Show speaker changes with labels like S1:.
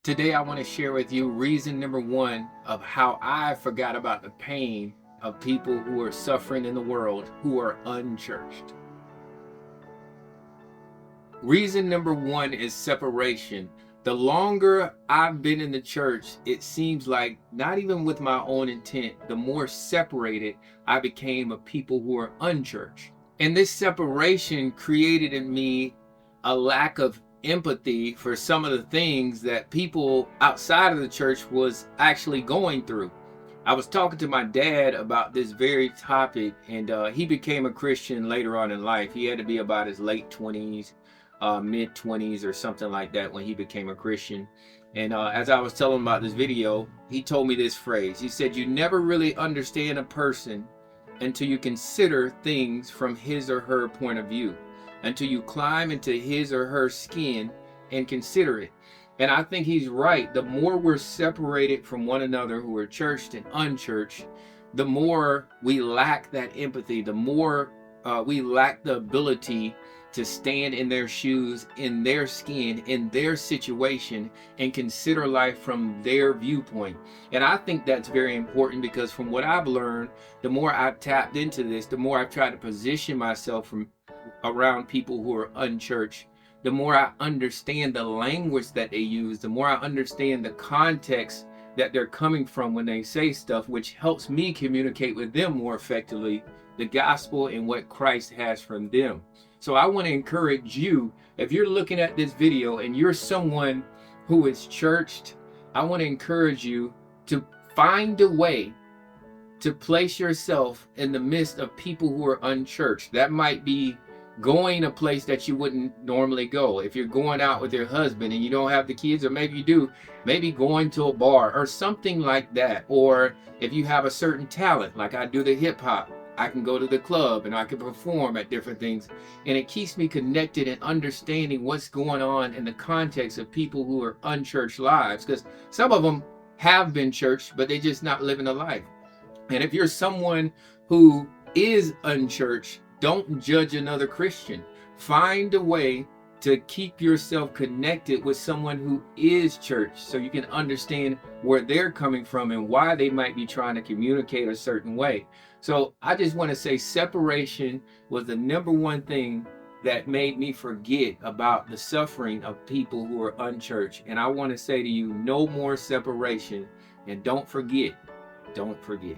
S1: Today, I want to share with you reason number one of how I forgot about the pain of people who are suffering in the world who are unchurched. Reason number one is separation. The longer I've been in the church, it seems like, not even with my own intent, the more separated I became of people who are unchurched. And this separation created in me a lack of empathy for some of the things that people outside of the church was actually going through. I was talking to my dad about this very topic, and he became a Christian later on in life. He had to be about his late 20s, mid 20s, or something like that when he became a Christian. And as I was telling him about this video, he told me this phrase. He said, "You never really understand a person until you consider things from his or her point of view, until you climb into his or her skin and consider it." And I think he's right. The more we're separated from one another who are churched and unchurched, the more we lack that empathy, the more we lack the ability to stand in their shoes, in their skin, in their situation, and consider life from their viewpoint. And I think that's very important because from what I've learned, the more I've tapped into this, the more I've tried to position myself from around people who are unchurched, the more I understand the language that they use, the more I understand the context that they're coming from when they say stuff, which helps me communicate with them more effectively the gospel and what Christ has from them. So I want to encourage you, if you're looking at this video and you're someone who is churched, I want to encourage you to find a way to place yourself in the midst of people who are unchurched. That might be going a place that you wouldn't normally go. If you're going out with your husband and you don't have the kids, or maybe you do, maybe going to a bar or something like that. Or if you have a certain talent, like I do the hip hop, I can go to the club and I can perform at different things. And it keeps me connected and understanding what's going on in the context of people who are unchurched lives. Because some of them have been churched, but they're just not living a life. And if you're someone who is unchurched, don't judge another Christian. Find a way to keep yourself connected with someone who is church so you can understand where they're coming from and why they might be trying to communicate a certain way. So I just want to say separation was the number one thing that made me forget about the suffering of people who are unchurched. And I want to say to you, no more separation. And don't forget, don't forget.